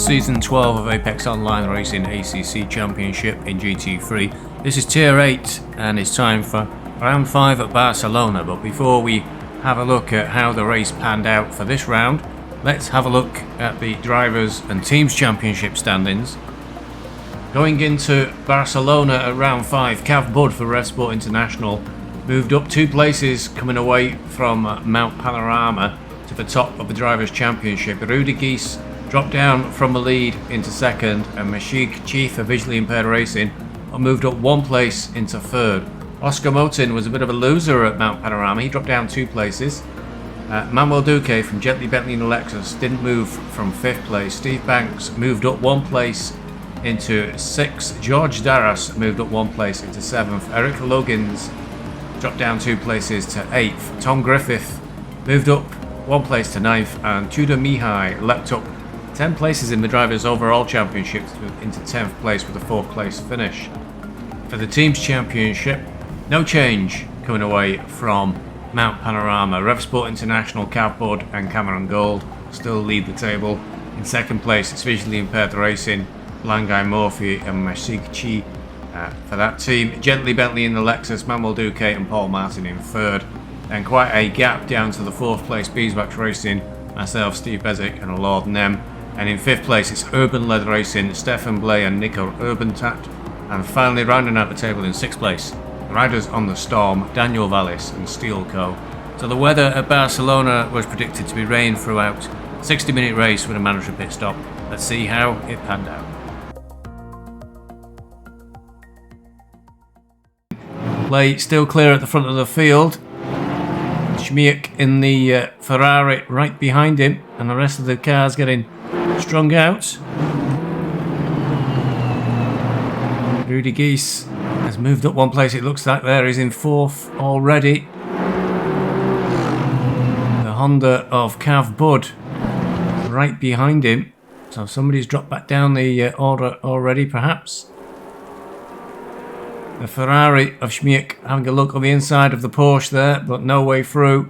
Season 12 of Apex Online Racing ACC Championship in GT3. This is Tier 8 and it's time for Round 5 at Barcelona, but before we have a look at how the race panned out for this round, let's have a look at the Drivers' and Teams' Championship standings. Going into Barcelona at Round 5, Cav Bud for RevSport International moved up 2 places, coming away from Mount Panorama to the top of the Drivers' Championship. Rudy Geese dropped down from the lead into second, and Mashik Chief of Visually Impaired Racing moved up 1 place into third. Oscar Motin was a bit of a loser at Mount Panorama. He dropped down 2 places. Manuel Duque from Gently Bentley and Lexus didn't move from 5th place. Steve Banks moved up 1 place into 6th. George Darras moved up 1 place into 7th. Eric Logins dropped down 2 places to 8th. Tom Griffith moved up 1 place to 9th, and Tudor Mihai leapt up 10 places in the Drivers' Overall Championship into 10th place with a 4th place finish. For the Teams' Championship, no change coming away from Mount Panorama. RevSport International, Cav Bud and Cameron Gold still lead the table. In 2nd place, it's Visually Impaired Racing, Langai Morphy and Mashik Chi. For that team, Gently Bentley in the Lexus, Manuel Duque and Paul Martin in 3rd. And quite a gap down to the 4th place, Beeswax Racing, myself, Steve Bezic and Lord Nem. And in 5th place, it's Urban Led Racing, Stefan Blay and Nico Urbantat. And finally, rounding out the table in 6th place, Riders on the Storm, Daniel Vallis and Steel Co. So the weather at Barcelona was predicted to be rain throughout. 60-minute race with a mandatory pit stop. Let's see how it panned out. Blay still clear at the front of the field. Schmiek in the Ferrari right behind him, and the rest of the cars getting strung out. Rudy Geese has moved up 1 place, it looks like there. He's in 4th already. The Honda of Cav Bud right behind him. So somebody's dropped back down the order already, perhaps. The Ferrari of Schmiek having a look on the inside of the Porsche there, but no way through.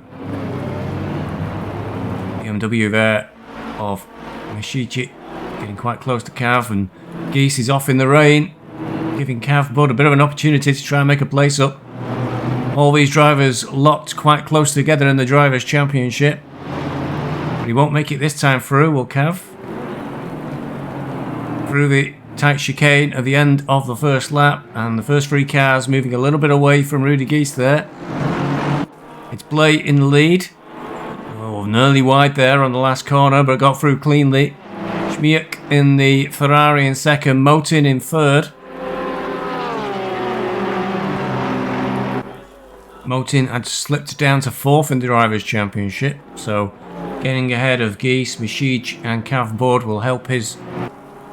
BMW there of Mashichi getting quite close to Cav, and Geese is off in the rain, giving Cav Bud a bit of an opportunity to try and make a place up. All these drivers locked quite close together in the Drivers' Championship. But he won't make it this time through, will Cav? Through the tight chicane at the end of the first lap, and the first 3 cars moving a little bit away from Rudy Geese there. It's Blay in the lead. Oh, nearly wide there on the last corner, but got through cleanly. Schmiek in the Ferrari in 2nd, Motin in 3rd. Motin had slipped down to 4th in the Drivers' Championship, so getting ahead of Geese, Mashij and Cav Bud will help his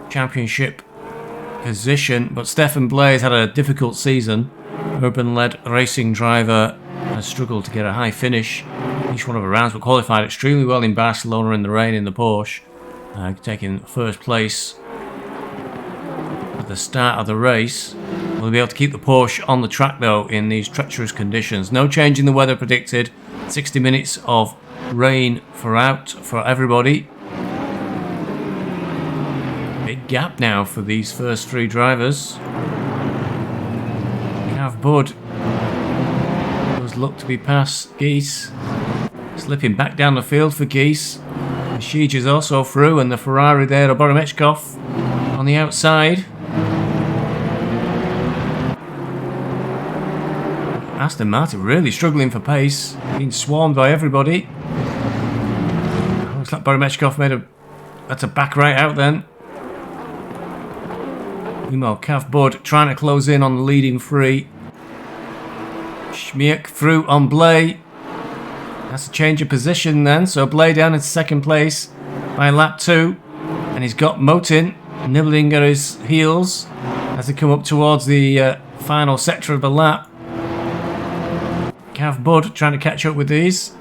championship position. But Stefan Blaze had a difficult season. Urban-led racing driver has struggled to get a high finish each one of the rounds, but qualified extremely well in Barcelona in the rain in the Porsche, taking 1st place at the start of the race. We'll be able to keep the Porsche on the track though in these treacherous conditions. No change in the weather predicted. 60 minutes of rain throughout for everybody. Big gap now for these first 3 drivers. Cav Bud does look to be past Geese. Slipping back down the field for Geese. Mashij is also through, and the Ferrari there, Boromechkov on the outside. Aston Martin really struggling for pace, being swarmed by everybody. Looks like Boromechkov that's a back right out then. Meanwhile, Cav Bud trying to close in on the leading 3. Schmiek through on Blay. That's a change of position then, so Blay down in 2nd place by lap 2. And he's got Motin nibbling at his heels as they come up towards the final sector of the lap. Cav Bud trying to catch up with these.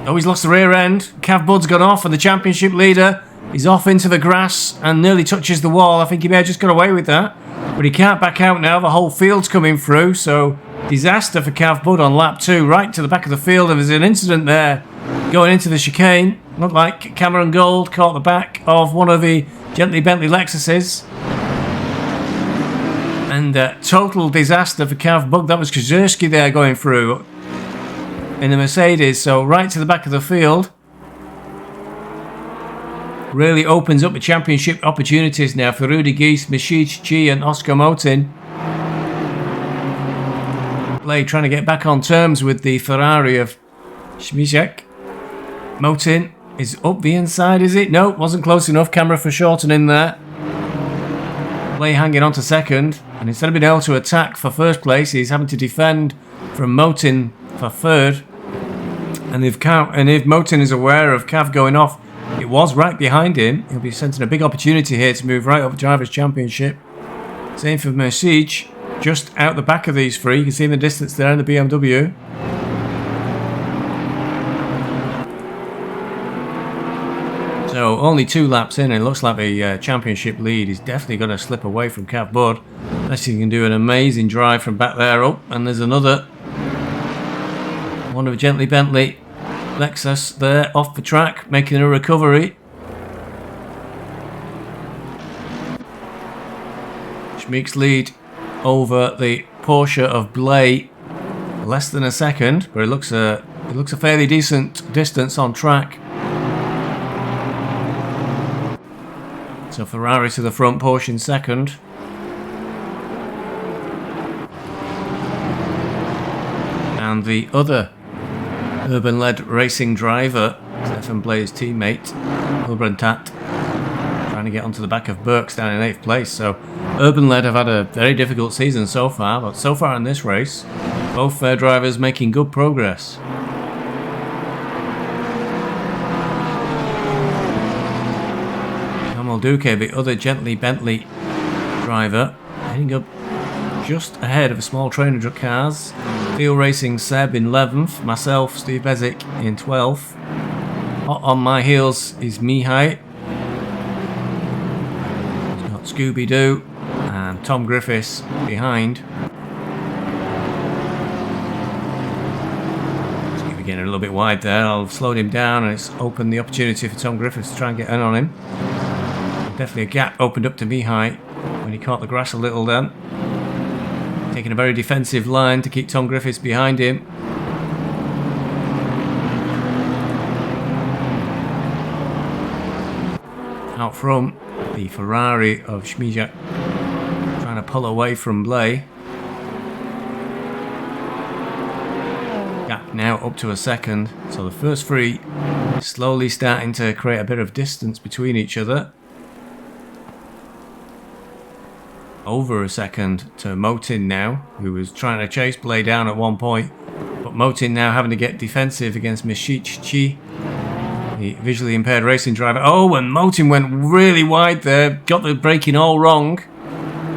Oh, he's lost the rear end. Cav Bud's gone off, and the championship leader is off into the grass and nearly touches the wall. I think he may have just got away with that, but he can't back out now. The whole field's coming through, so Disaster for Cav Bud on lap 2, right to the back of the field. There was an incident there going into the chicane. Looked like Cameron Gold caught the back of one of the Bentley Lexuses. And total disaster for Cav Bug. That was Krzyzewski there going through in the Mercedes. So right to the back of the field. Really opens up the championship opportunities now for Rudy Gies, Masic G and Oscar Motin. Blade trying to get back on terms with the Ferrari of Śmiszek. Motin is up the inside, is it? No, wasn't close enough. Camera for Shorten in there. Blade hanging on to second. And instead of being able to attack for first place, he's having to defend from Motin for third. And if Motin is aware of Cav going off, it was right behind him. He'll be sensing a big opportunity here to move right up the Drivers' Championship. Same for Masic, just out the back of these three. You can see in the distance there in the BMW. So only 2 laps in, and it looks like the championship lead is definitely going to slip away from Cav Bud. Unless he can do an amazing drive from back there up. And there's another one of Bentley Lexus there off the track, making a recovery. Schmeek's lead over the Porsche of Blay, less than a second, but it looks a fairly decent distance on track. So Ferrari to the front, Porsche in second. And the other Urban-led racing driver, Stefan Blay's teammate, Hilbrandt, trying to get onto the back of Burks down in 8th place. So Urban-led have had a very difficult season so far, but so far in this race, both their drivers making good progress. Kamal Duque, the other Bentley driver, heading up just ahead of a small train of cars. Field Racing Seb in 11th, myself, Steve Bezic in 12th. Hot on my heels is Mihai. He's got Scooby-Doo and Tom Griffiths behind. Scooby getting a little bit wide there. I've slowed him down and it's opened the opportunity for Tom Griffiths to try and get in on him. Definitely a gap opened up to Mihai when he caught the grass a little then. Taking a very defensive line to keep Tom Griffiths behind him. Out front, the Ferrari of Śmiszek trying to pull away from Blay. Gap now up to a second. So the first 3 slowly starting to create a bit of distance between each other. Over a second to Motin now, who was trying to chase Blay down at one point, but Motin now having to get defensive against Masic Chi, the visually impaired racing driver. Oh, and Motin went really wide there, got the braking all wrong,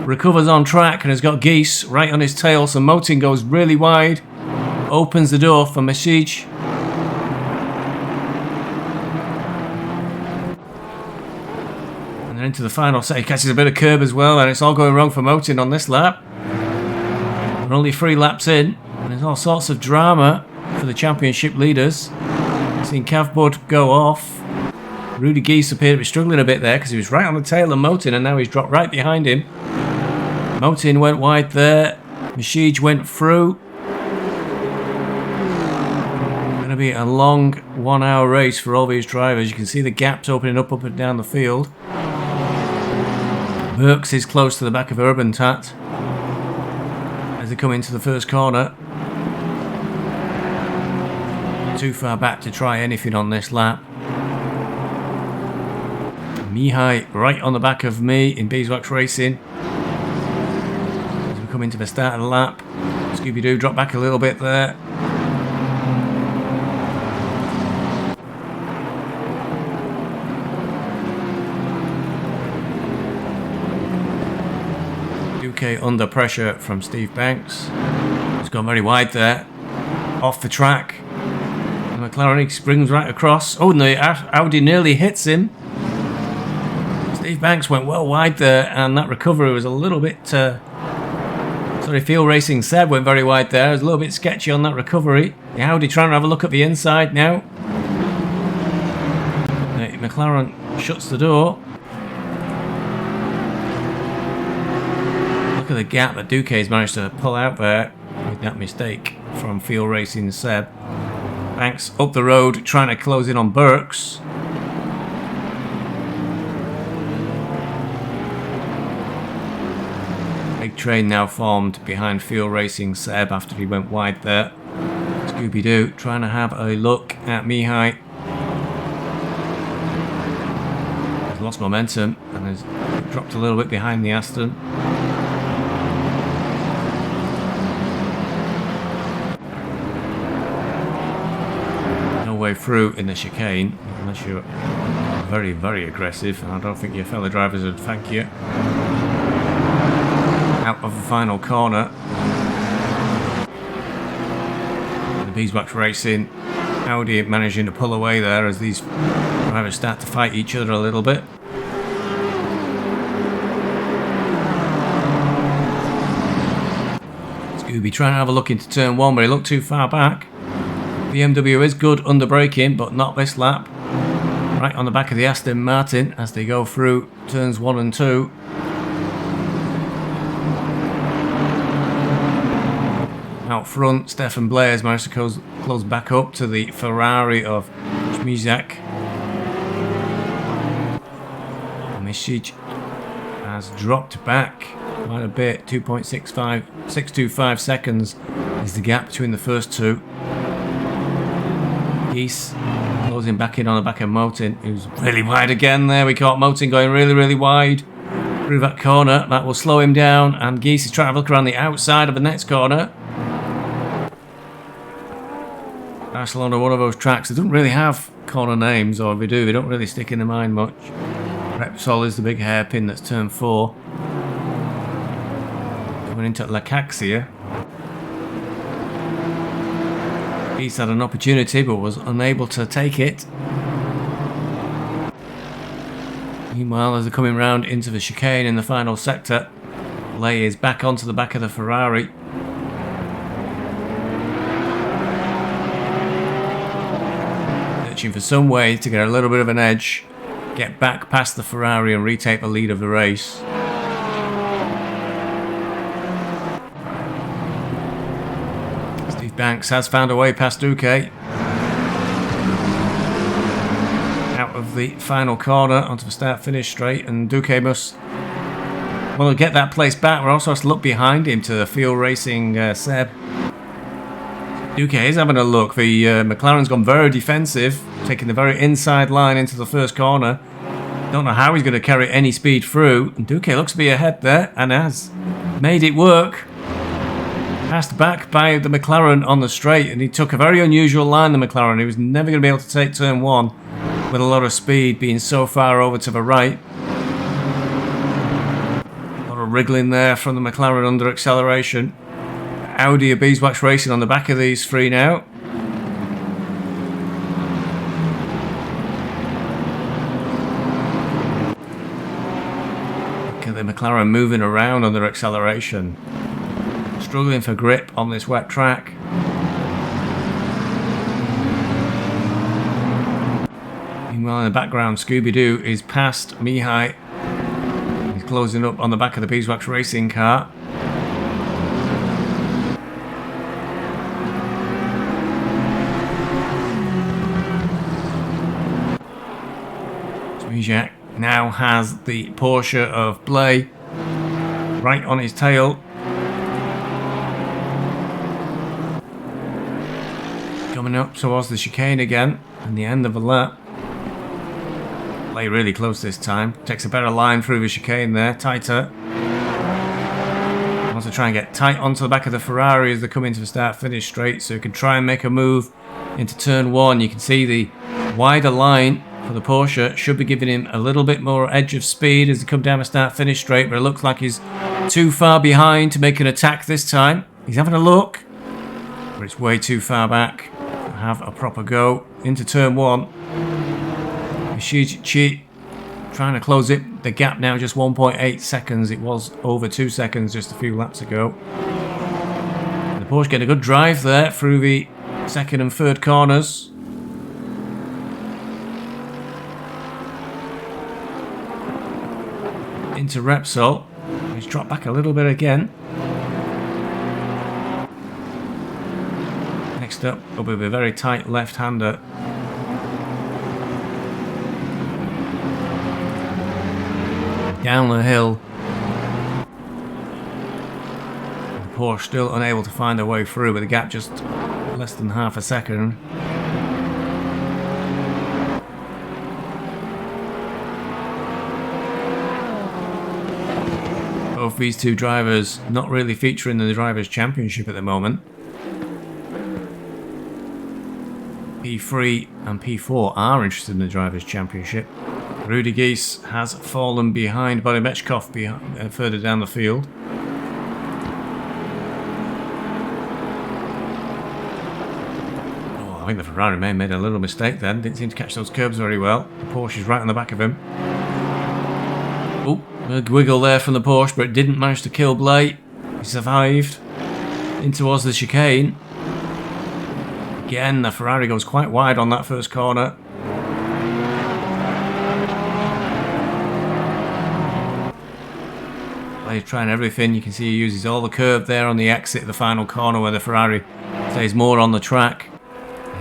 recovers on track and has got Gies right on his tail, so Motin goes really wide, opens the door for Masic. Into the final set, he catches a bit of curb as well, and it's all going wrong for Motin on this lap. We're only 3 laps in, and there's all sorts of drama for the championship leaders. Seen Cav Bud go off. Rudy Gies appeared to be struggling a bit there because he was right on the tail of Motin, and now he's dropped right behind him. Motin went wide there. Masic went through. Going to be a long 1-hour race for all these drivers. You can see the gaps opening up and down the field. Burks is close to the back of Urbantat as they come into the first corner. Too far back to try anything on this lap. Mihai right on the back of me in Beeswax Racing. As we come into the start of the lap, Scooby-Doo dropped back a little bit there. Under pressure from Steve Banks. He's gone very wide there. Off the track. And McLaren springs right across. Oh, no, Audi nearly hits him. Steve Banks went well wide there, and that recovery was a little bit... Field Racing Seb went very wide there. It was a little bit sketchy on that recovery. The Audi trying to have a look at the inside now. McLaren shuts the door. Look at the gap that Duquet's managed to pull out there with that mistake from Field Racing Seb. Banks up the road trying to close in on Burks. Big train now formed behind Field Racing Seb after he went wide there. Scooby-Doo trying to have a look at Mihai. He's lost momentum and has dropped a little bit behind the Aston. No way through in the chicane unless you're very, very aggressive, and I don't think your fellow drivers would thank you. Out of the final corner. The Beeswax Racing Audi managing to pull away there as these drivers start to fight each other a little bit. Scooby trying to have a look into turn 1, but he looked too far back. BMW is good under braking, but not this lap. Right on the back of the Aston Martin as they go through turns 1 and 2. Out front, Stefan Blair's managed to close back up to the Ferrari of Schmizak. Misic has dropped back quite a bit. 625 seconds is the gap between the first two. Geese closing back in on the back of Motin, who's really wide again there. We caught Motin going really, really wide through that corner. That will slow him down, and Geese is trying to look around the outside of the next corner. Barcelona, one of those tracks that don't really have corner names, or if they do, they don't really stick in the mind much. Repsol is the big hairpin that's turn 4. Coming into La Caxia. He's had an opportunity but was unable to take it. Meanwhile, as they're coming round into the chicane in the final sector, Lay is back onto the back of the Ferrari. Searching for some way to get a little bit of an edge, get back past the Ferrari and retake the lead of the race. Steve Banks has found a way past Duque. Out of the final corner onto the start-finish straight, and Duque must to get that place back. We're also has to look behind him to the Field Racing Seb. Duque is having a look. The McLaren's gone very defensive, taking the very inside line into the first corner. Don't know how he's going to carry any speed through. And Duque looks to be ahead there and has made it work. Passed back by the McLaren on the straight, and he took a very unusual line, the McLaren. He was never going to be able to take turn 1 with a lot of speed, being so far over to the right. A lot of wriggling there from the McLaren under acceleration. Audi of Beeswax Racing on the back of these three now. Look at the McLaren moving around under acceleration. Struggling for grip on this wet track. Meanwhile, in the background, Scooby-Doo is past Mihai. He's closing up on the back of the Beeswax Racing car. Schmizak now has the Porsche of Blay right on his tail. Coming up towards the chicane again and the end of the lap. Blay really close this time. Takes a better line through the chicane there, tighter. Wants to try and get tight onto the back of the Ferrari as they come into the start-finish straight, so he can try and make a move into turn 1. You can see the wider line for the Porsche should be giving him a little bit more edge of speed as they come down the start-finish straight, but it looks like he's too far behind to make an attack this time. He's having a look, but it's way too far back to have a proper go into turn 1. Mishichi trying to close it. The gap now just 1.8 seconds. It was over 2 seconds just a few laps ago. And the Porsche getting a good drive there through the second and third corners. into Repsol. He's dropped back a little bit again. Next up will be a very tight left-hander. Down the hill. The Porsche still unable to find a way through, with the gap just less than half a second. Both these two drivers not really featuring in the Drivers' Championship at the moment. P3 and P4 are interested in the Drivers' Championship. Rudy Geese has fallen behind Bodymechkov further down the field. Oh, I think the Ferrari may have made a little mistake then. Didn't seem to catch those curbs very well. The Porsche is right on the back of him. Oh, a wiggle there from the Porsche, but it didn't manage to kill Blake. He survived in towards the chicane. Again, the Ferrari goes quite wide on that first corner. He's trying everything. You can see he uses all the curve there on the exit of the final corner where the Ferrari stays more on the track.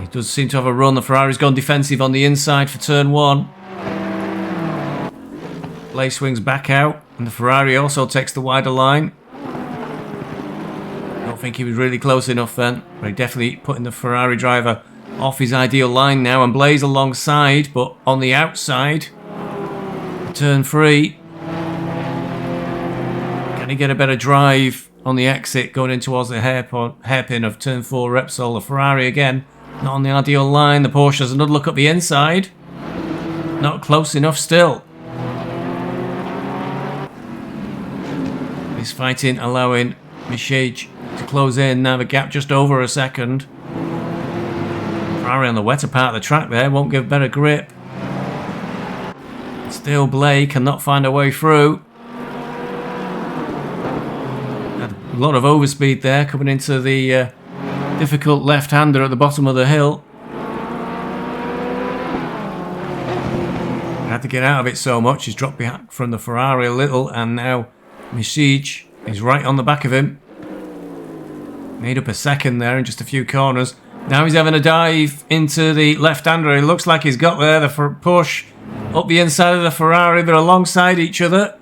He does seem to have a run. The Ferrari's gone defensive on the inside for turn 1. Blay swings back out, and the Ferrari also takes the wider line. I don't think he was really close enough then, but he definitely putting the Ferrari driver off his ideal line now, and Blay's alongside, but on the outside. Turn 3. Can he get a better drive on the exit going in towards the hairpin of turn 4 Repsol? The Ferrari again, not on the ideal line. The Porsche has another look up the inside. Not close enough still. This fighting allowing Mishage to close in. Now the gap just over a second. Ferrari on the wetter part of the track there. Won't give better grip. Still Blay cannot find a way through. Had a lot of overspeed there coming into the difficult left-hander at the bottom of the hill. Had to get out of it so much. He's dropped back from the Ferrari a little, and now Mishage is right on the back of him. Made up a second there in just a few corners. Now he's having a dive into the left-hander. It looks like he's got there. The Porsche up the inside of the Ferrari. They're alongside each other.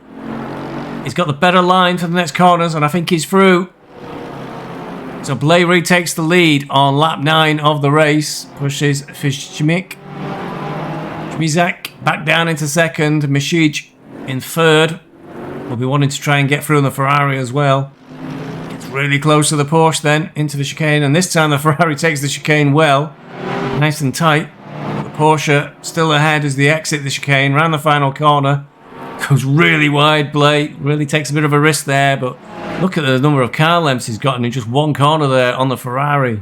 He's got the better line for the next corners, and I think he's through. So Blay retakes the lead on lap 9 of the race. Pushes Fishmik. Schmizak back down into second. Mishage in third. Will be wanting to try and get through on the Ferrari as well. Gets really close to the Porsche then, into the chicane, and this time the Ferrari takes the chicane well. Nice and tight. The Porsche still ahead as they exit the chicane, round the final corner. Goes really wide, Blay. Really takes a bit of a risk there, but look at the number of car lengths he's gotten in just one corner there on the Ferrari.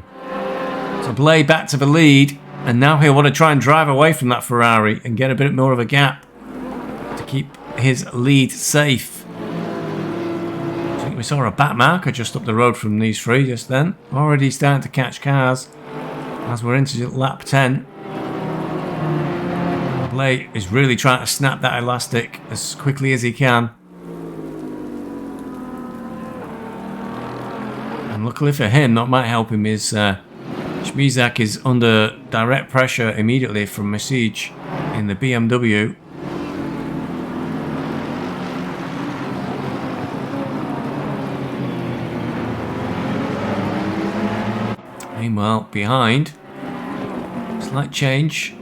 So Blay back to the lead, and now he'll want to try and drive away from that Ferrari and get a bit more of a gap to keep his lead safe. I think we saw a back marker just up the road from these three just then. Already starting to catch cars as we're into lap 10. Blay is really trying to snap that elastic as quickly as he can. And luckily for him, that might help him, is Schmizak is under direct pressure immediately from Mishage in the BMW. Meanwhile, behind, slight change,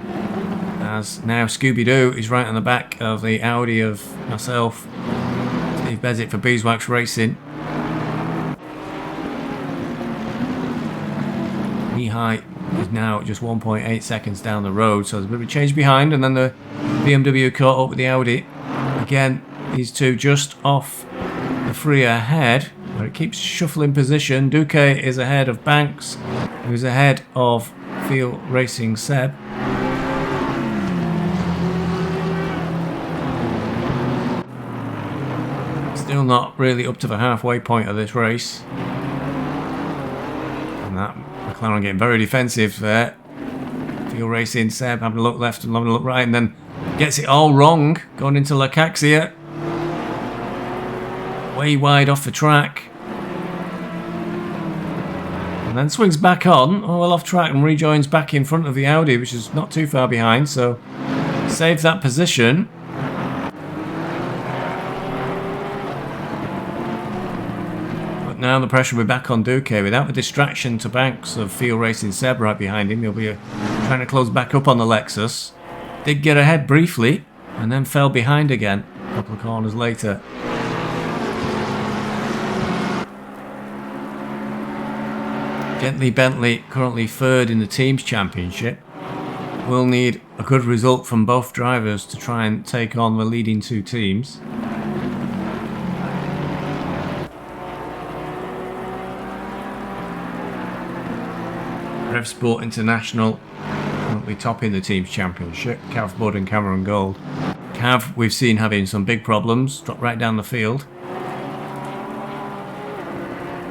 as now Scooby-Doo is right on the back of the Audi of myself, Steve Bezic for Beeswax Racing. Mihai is now just 1.8 seconds down the road, so there's a bit of a change behind, and then the BMW caught up with the Audi. Again, these two just off the three ahead, where it keeps shuffling position. Duque is ahead of Banks, who's ahead of Field Racing Seb. Still not really up to the halfway point of this race. And that McLaren getting very defensive there. Field Racing Seb having a look left and having a look right, and then gets it all wrong going into Lakaxia. way wide off the track. And then swings back on, well off track, and rejoins back in front of the Audi, which is not too far behind, so saves that position. But now the pressure will be back on Duque. Without the distraction to Banks of Field Racing Seb right behind him, he'll be trying to close back up on the Lexus. Did get ahead briefly, and then fell behind again a couple of corners later. Gently Bentley, currently third in the team's championship, will need a good result from both drivers to try and take on the leading two teams. Rev Sport International currently topping the team's championship, Cav Budd and Cameron Gold. Cav, we've seen having some big problems, dropped right down the field.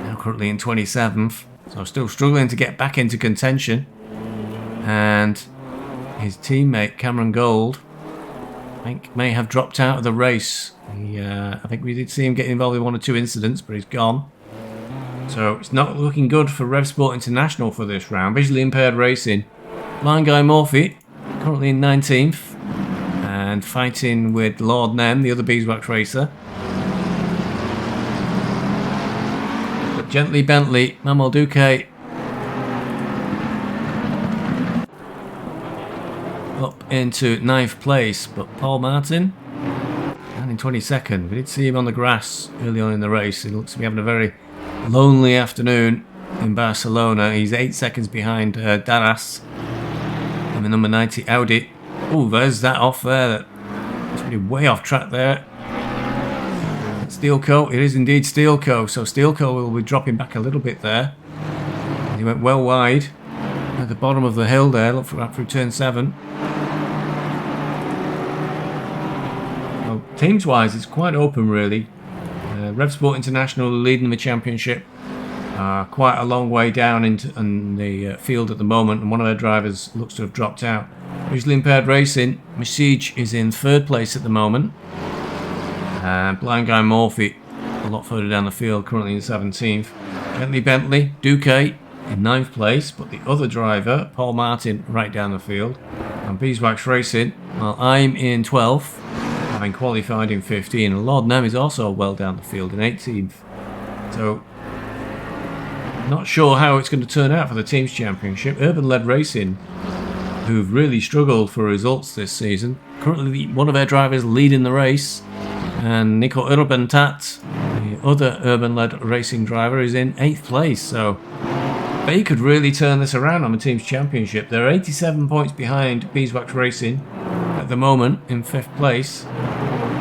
Now currently in 27th. So still struggling to get back into contention. And his teammate Cameron Gold, I think, may have dropped out of the race. I think we did see him get involved in one or two incidents, but he's gone. So it's not looking good for Rev Sport International for this round. Visually impaired racing. Blind Guy Murphy, currently in 19th. And fighting with Lord Nem, the other beeswax racer. Gently Bentley, Manuel Duque up into 9th place, but Paul Martin and in 22nd. We did see him on the grass early on in the race. He looks to be having a very lonely afternoon in Barcelona. He's 8 seconds behind Darras in the number 90 Audi. Oh, there's that off there. That's really way off track there. Steelco, it is indeed Steelco, so Steelco will be dropping back a little bit there. And he went well wide at the bottom of the hill there, look for that through turn 7. Well, teams wise, it's quite open really. Rev Sport International leading the championship, quite a long way down in the field at the moment, and one of their drivers looks to have dropped out. Visually impaired racing, Message is in 3rd place at the moment. Blind Guy Murphy a lot further down the field, currently in 17th. Gently Bentley, Duque in 9th place, but the other driver, Paul Martin, right down the field. And Beeswax Racing, well, I'm in 12th, having qualified in 15, and Lord Nem is also well down the field in 18th. So, not sure how it's going to turn out for the team's championship. Urban Led Racing, who've really struggled for results this season, currently one of their drivers leading the race. And Nico Urbantat, the other urban-led racing driver, is in 8th place. So they could really turn this around on the team's championship. They're 87 points behind Beeswax Racing at the moment in 5th place.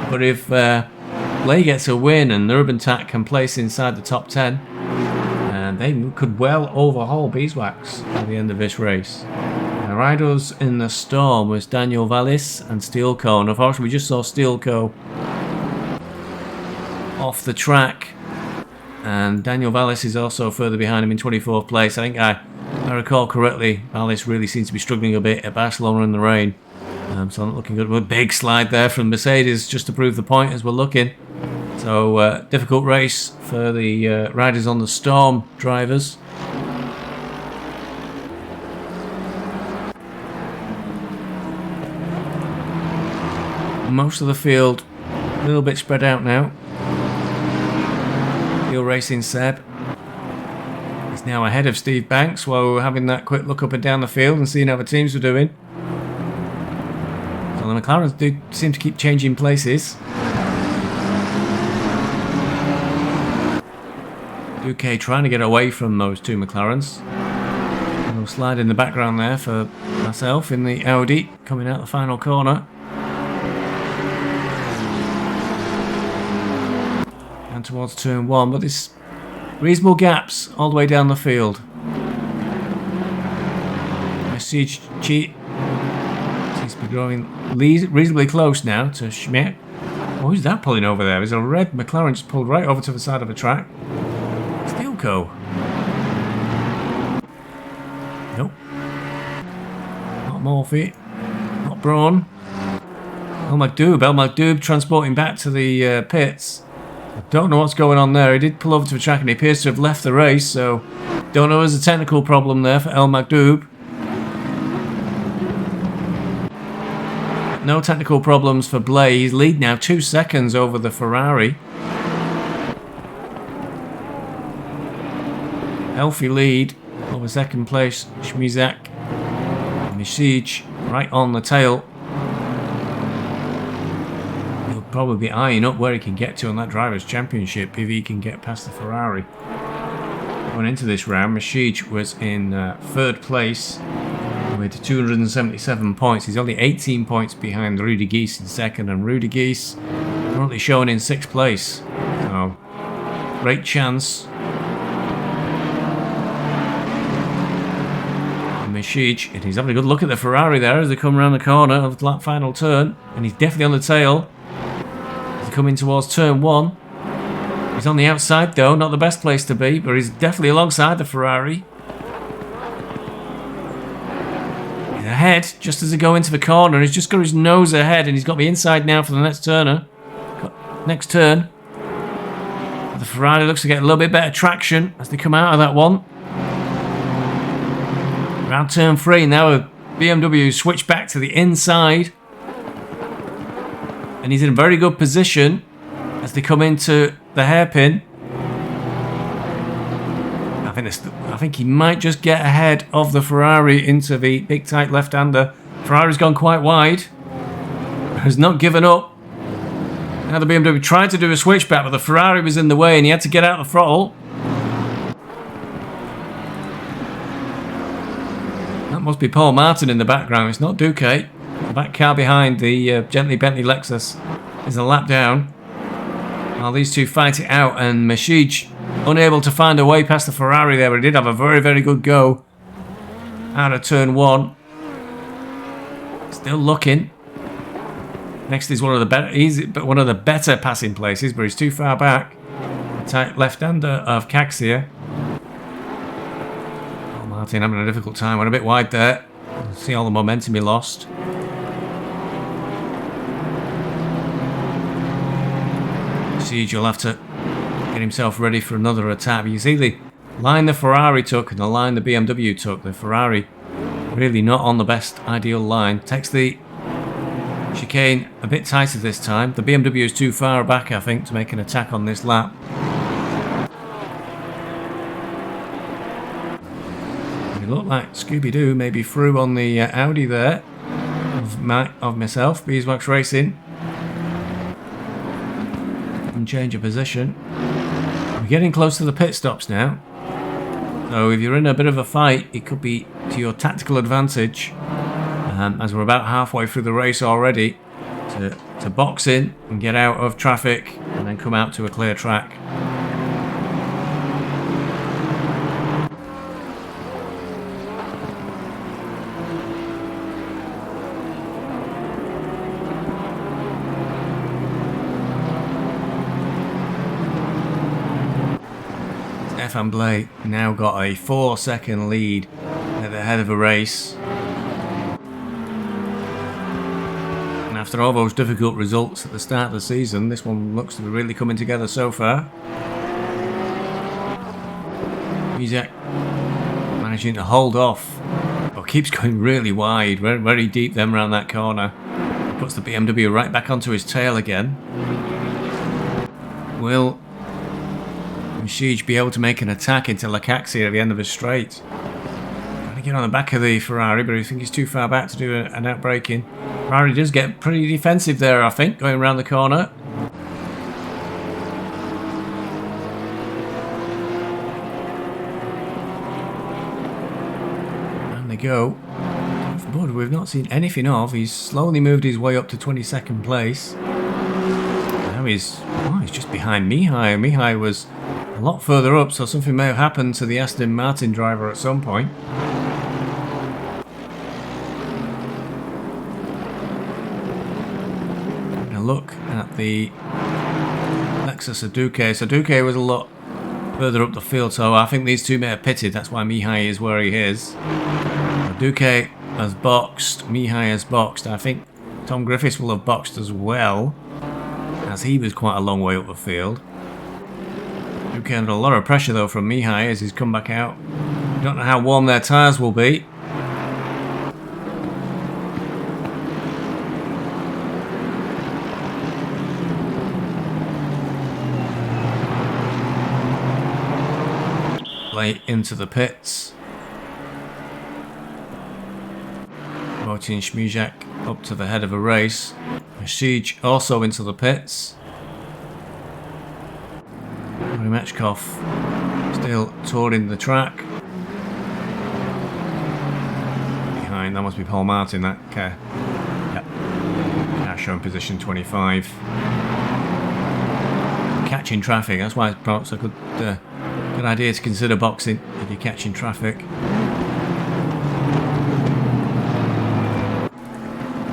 But if Lay gets a win and Urbantat can place inside the top 10, and they could well overhaul Beeswax at the end of this race. Now, riders in the storm was Daniel Vallis and Steelco. And unfortunately, we just saw Steelco off the track, and Daniel Vallis is also further behind him in 24th place. I think I recall correctly, Vallis really seems to be struggling a bit at Barcelona in the rain, so not looking good. A big slide there from Mercedes just to prove the point as we're looking. So difficult race for the riders on the Storm drivers. Most of the field a little bit spread out now. Field Racing Seb is now ahead of Steve Banks while we're having that quick look up and down the field and seeing how the teams are doing. So the McLarens do seem to keep changing places. Duque trying to get away from those two McLarens. A little slide in the background there for myself in the Audi coming out the final corner. Towards turn 1, but there's reasonable gaps all the way down the field. Message Cheat seems to be growing reasonably close now to Schmidt. Oh, who's that pulling over there? There's a red McLaren just pulled right over to the side of the track. Steelco. Nope. Not Murphy. Not Braun. El Magdoub transporting back to the pits. I don't know what's going on there. He did pull over to the track and he appears to have left the race, so don't know if there's a technical problem there for El Magdoub. No technical problems for Blay. He's lead now 2 seconds over the Ferrari. Healthy lead over second place, Schmizak. Misic right on the tail. He'll probably be eyeing up where he can get to on that Drivers' Championship if he can get past the Ferrari. Going into this round, Misic was in third place with 277 points. He's only 18 points behind Rudy Gies in second, and Rudy Gies currently showing in sixth place. So, great chance. Misic, and he's having a good look at the Ferrari there as they come around the corner of the final turn, and he's definitely on the tail. He's coming towards turn 1. He's on the outside though, not the best place to be, but he's definitely alongside the Ferrari. He's ahead just as they go into the corner. He's just got his nose ahead, and he's got the inside now for the next turn. The Ferrari looks to get a little bit better traction as they come out of that one. Around turn 3 now, BMW switch back to the inside, and he's in a very good position as they come into the hairpin. I think he might just get ahead of the Ferrari into the big tight left-hander. Ferrari's gone quite wide, has not given up. Now the BMW tried to do a switchback, but the Ferrari was in the way and he had to get out the throttle. That must be Paul Martin in the background. It's not Duque. The back car behind the Bentley Lexus is a lap down. While these two fight it out, and Misic unable to find a way past the Ferrari there, but he did have a very, very good go out of turn 1. Still looking. Next is one of the better passing places, but he's too far back. Tight left-hander of Caxia. Oh, Martin having a difficult time. Went a bit wide there. See all the momentum he lost. Siege will have to get himself ready for another attack. But you see the line the Ferrari took and the line the BMW took. The Ferrari really not on the best ideal line. Takes the chicane a bit tighter this time. The BMW is too far back, I think, to make an attack on this lap. It looked like Scooby-Doo maybe through on the Audi there of myself, Beeswax Racing. And change of position. We're getting close to the pit stops now. So if you're in a bit of a fight, it could be to your tactical advantage. As we're about halfway through the race already, to box in and get out of traffic and then come out to a clear track. Stefan Blay now got a 4-second lead at the head of a race. After all those difficult results at the start of the season, this one looks to be really coming together so far. Izak managing to hold off, but keeps going really wide, very deep then around that corner. Puts the BMW right back onto his tail again. Will Misic be able to make an attack into Lacaxi at the end of the straight? Trying to get on the back of the Ferrari, but I think he's too far back to do an outbraking. Ferrari does get pretty defensive there, I think, going around the corner. And they go. But we've not seen anything of. He's slowly moved his way up to 22nd place. Now he's just behind Mihai. Mihai was a lot further up, so something may have happened to the Aston Martin driver at some point. Look at the Lexus of Duque. So Duque was a lot further up the field, so I think these two may have pitted. That's why Mihai is where he is. Duque has boxed, Mihai has boxed. I think Tom Griffiths will have boxed as well, as he was quite a long way up the field. Okay, under a lot of pressure though from Mihai as he's come back out. Don't know how warm their tyres will be. Late into the pits. Martin Schmijak up to the head of a race. Masic also into the pits. Mechkov still touring the track. Behind, that must be Paul Martin, that car. Yep. Car showing position 25. Catching traffic, that's why it's perhaps a good idea to consider boxing if you're catching traffic.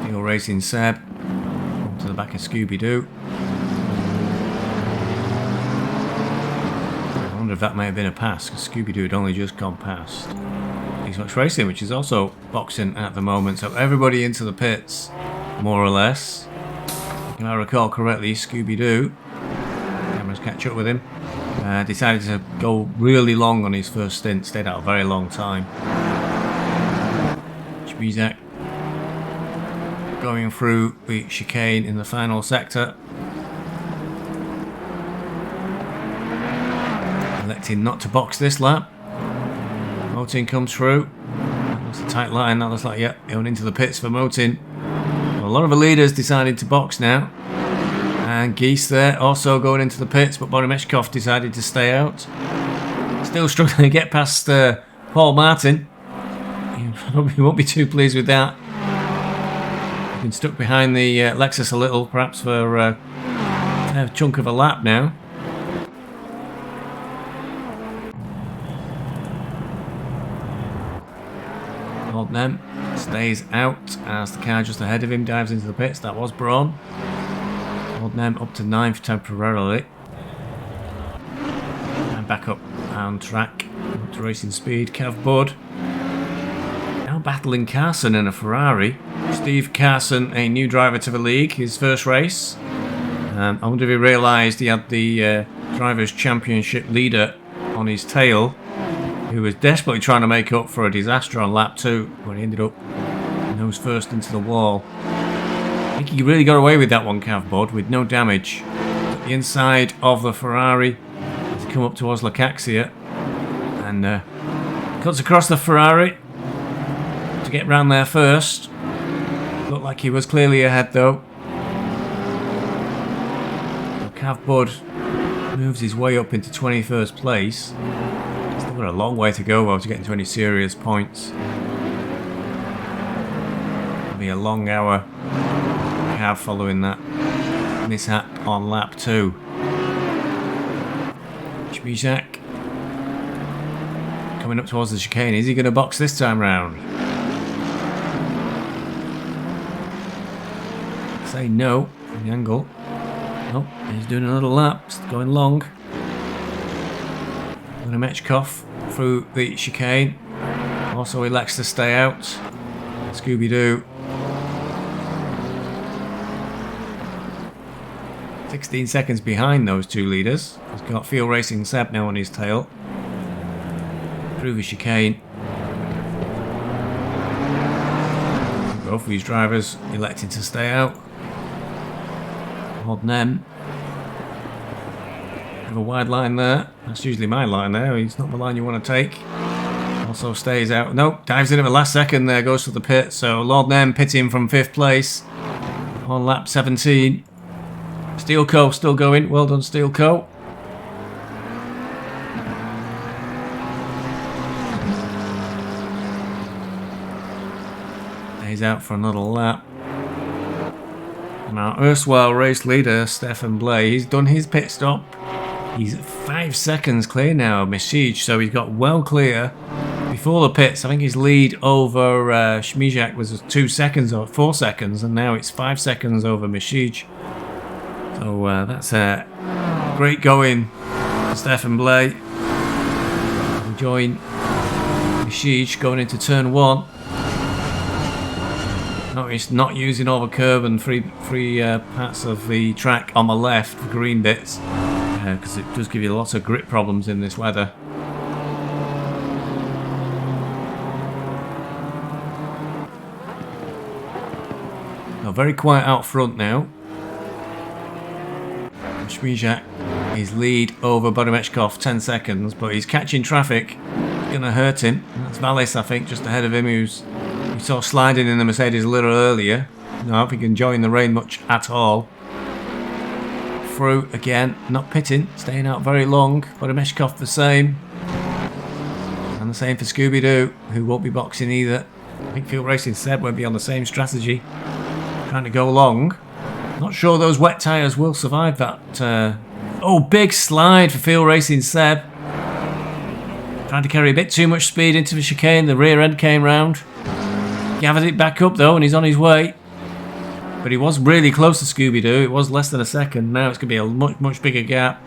Still racing Seb. Up to the back of Scooby-Doo. I wonder if that may have been a pass, because Scooby-Doo had only just gone past. Eastwatch Racing, which is also boxing at the moment, so everybody into the pits, more or less. If I recall correctly, Scooby-Doo, cameras catch up with him, decided to go really long on his first stint, stayed out a very long time. Schmizak going through the chicane in the final sector. Electing not to box this lap. Motin comes through. That looks a tight line. That looks like, yeah, going into the pits for Motin. Well, a lot of the leaders decided to box now. And Geese there also going into the pits, but Boromeshkov decided to stay out. Still struggling to get past Paul Martin. He won't be too pleased with that. He's been stuck behind the Lexus a little, perhaps for a chunk of a lap now. Oldham stays out as the car just ahead of him dives into the pits. That was Braun. Oldham up to 9th temporarily. And back up on track. Up to racing speed. Kev Budd. Now battling Carson in a Ferrari. Steve Carson, a new driver to the league. His first race. I wonder if he realised he had the Drivers' Championship leader on his tail, who was desperately trying to make up for a disaster on lap 2, where he ended up nose first into the wall. I think he really got away with that one, Cav Budd, with no damage. At the inside of the Ferrari, as he come up towards Lakaxia, and cuts across the Ferrari to get round there first. Looked like he was clearly ahead though. So Cav Budd moves his way up into 21st place. Still got a long way to go though to get into any serious points. It'll be a long hour Cav following that mishap on lap 2. Schmizak coming up towards the chicane. Is he going to box this time round? Say no from the angle. Oh, he's doing another lap. It's going long. Mechkov through the chicane. Also elects to stay out. Scooby-Doo. 16 seconds behind those two leaders. He's got Field Racing Seb now on his tail. Through the chicane. Both of these drivers electing to stay out. Hodnem. Have a wide line there. That's usually my line there. It's not the line you want to take. Also stays out. Nope, dives in at the last second there. Goes to the pit. So Lord Nem pitting from 5th place on lap 17. Steel Co still going. Well done, Steel Co. He's out for another lap. And our erstwhile race leader, Stefan Blay, he's done his pit stop. He's 5 seconds clear now of Masic, so he's got well clear before the pits. I think his lead over Schmijak was 2 seconds or 4 seconds, and now it's 5 seconds over Masic. So that's a great going for Stefan Blay. We join Masic going into turn 1. Notice not using all the curb and free parts of the track on the left, the green bits. because it does give you lots of grip problems in this weather. Now, very quiet out front now. Zvířák is lead over Bodimechkov 10 seconds, but he's catching traffic. It's going to hurt him. That's Vallis, I think, just ahead of him, who's we saw sliding in the Mercedes a little earlier. No, I don't think enjoying the rain much at all. Through again, not pitting, staying out very long. Bodimechkov the same. And the same for Scooby-Doo, who won't be boxing either. I think Field Racing Seb won't be on the same strategy. Trying to go long. Not sure those wet tyres will survive that. Oh, big slide for Field Racing Seb. Trying to carry a bit too much speed into the chicane. The rear end came round. Gathered it back up though, and he's on his way. But he was really close to Scooby-Doo. It was less than a second. Now it's going to be a much, much bigger gap.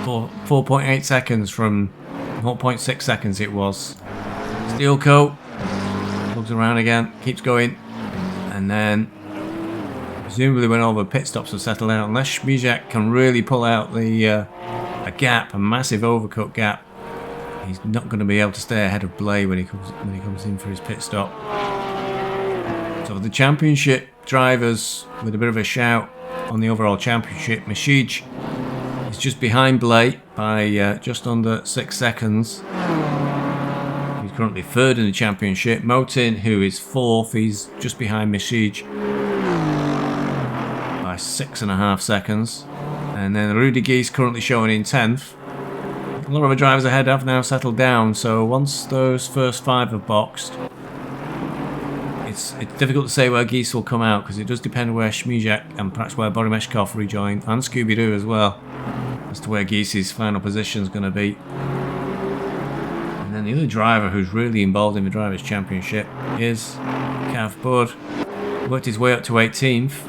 For 4.8 seconds from 0.6 seconds it was. Steel coat. Looks around again. Keeps going. And then presumably when all the pit stops have settled out, unless Zvířák can really pull out a gap, a massive overcut gap, he's not going to be able to stay ahead of Blay when he comes in for his pit stop. So the championship drivers with a bit of a shout on the overall championship. Mashij is just behind Blay by just under 6 seconds. He's currently third in the championship. Motin, who is fourth, he's just behind Mashij by 6.5 seconds. And then Rudy Geese currently showing in 10th. A lot of the drivers ahead have now settled down, so once those first 5 have boxed, it's difficult to say where Geese will come out, because it does depend where Zvířák and perhaps where Bodimechkov rejoin, and Scooby-Doo as well, as to where Geese's final position is going to be. And then the other driver who's really involved in the Drivers' Championship is Cav Bud. Worked his way up to 18th.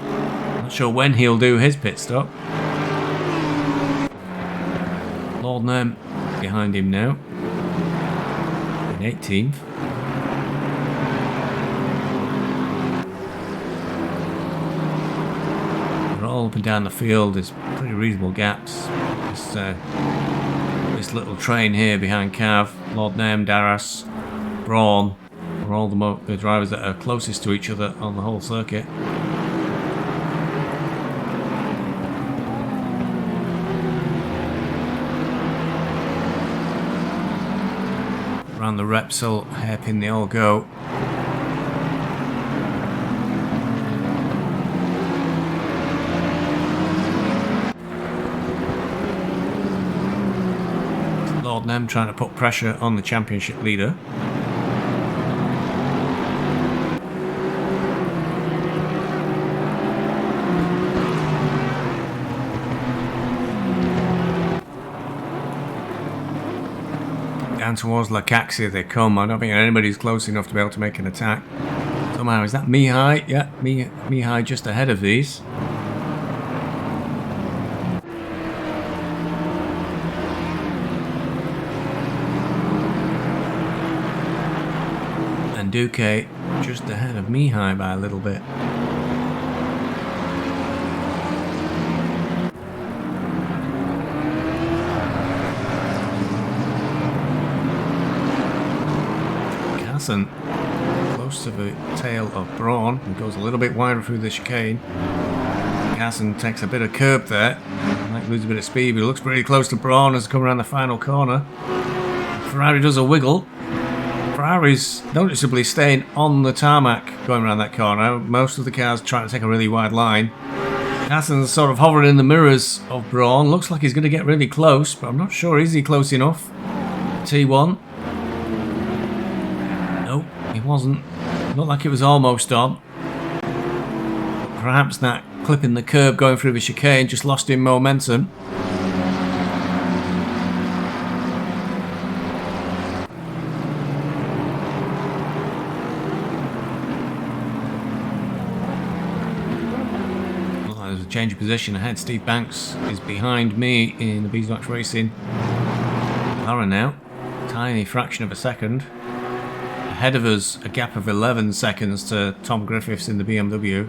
Not sure when he'll do his pit stop. Lord Nem behind him now in 18th. We're all up and down the field. There's pretty reasonable gaps. This little train here behind Cav, Lord Nem, Darras, Braun are all the drivers that are closest to each other on the whole circuit. Around the Repsol, hairpin they all go. Lord Nem trying to put pressure on the championship leader. Down towards Lakaxia they come. I don't think anybody's close enough to be able to make an attack. Somehow, is that Mihai? Yeah, Mihai just ahead of these. And Duque just ahead of Mihai by a little bit. Close to the tail of Braun, and goes a little bit wider through the chicane. Casson takes a bit of curb there, might lose a bit of speed, but he looks pretty close to Braun as he comes around the final corner. Ferrari does a wiggle. Ferrari's noticeably staying on the tarmac going around that corner. Most of the cars trying to take a really wide line. Casson's sort of hovering in the mirrors of Braun. Looks like he's going to get really close, but I'm not sure. Is he close enough? T1. It wasn't. Looked like it was almost on. Perhaps that clipping the curb going through the chicane just lost him momentum. Looks like there's a change of position ahead. Steve Banks is behind me in the Beeswax Racing. Lara now. Tiny fraction of a second Ahead of us, a gap of 11 seconds to Tom Griffiths in the BMW.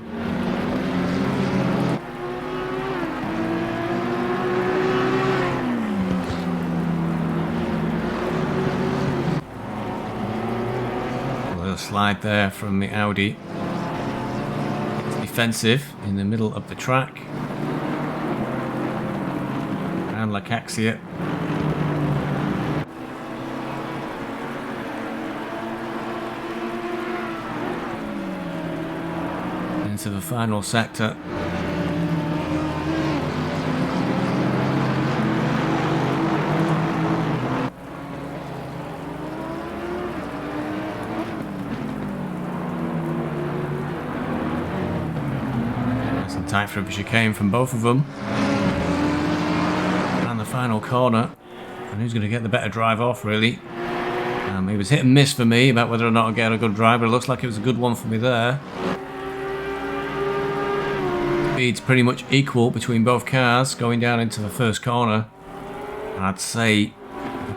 A little slide there from the Audi. It's defensive in the middle of the track. And Lakaxia. Into the final sector. Nice and tight for a chicane from both of them. And the final corner. And who's going to get the better drive off, really? It was hit and miss for me about whether or not I'd get a good drive, but it looks like it was a good one for me there. Speed's pretty much equal between both cars going down into the first corner. I'd say,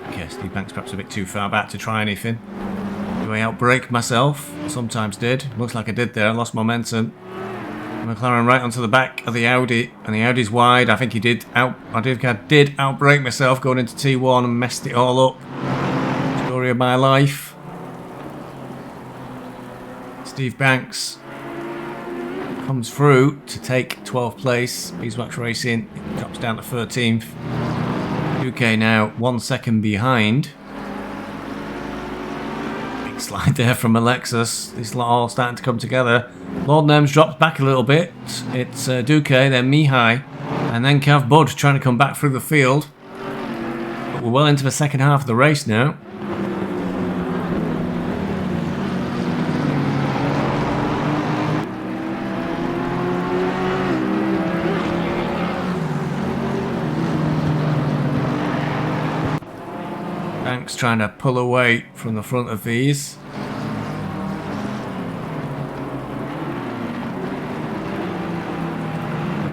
okay, Steve Banks perhaps a bit too far back to try anything. Do I outbrake myself? Sometimes did. Looks like I did there. I lost momentum. McLaren right onto the back of the Audi, and the Audi's wide. I think I did outbrake myself going into T1 and messed it all up. Story of my life. Steve Banks comes through to take 12th place. Beeswax Racing drops down to 13th. UK now 1 second behind. Big slide there from Alexis. This lot all starting to come together. Lord Nems drops back a little bit. It's Duque, then Mihai, and then Cav Bud trying to come back through the field. But we're well into the second half of the race now. Banks trying to pull away from the front of these.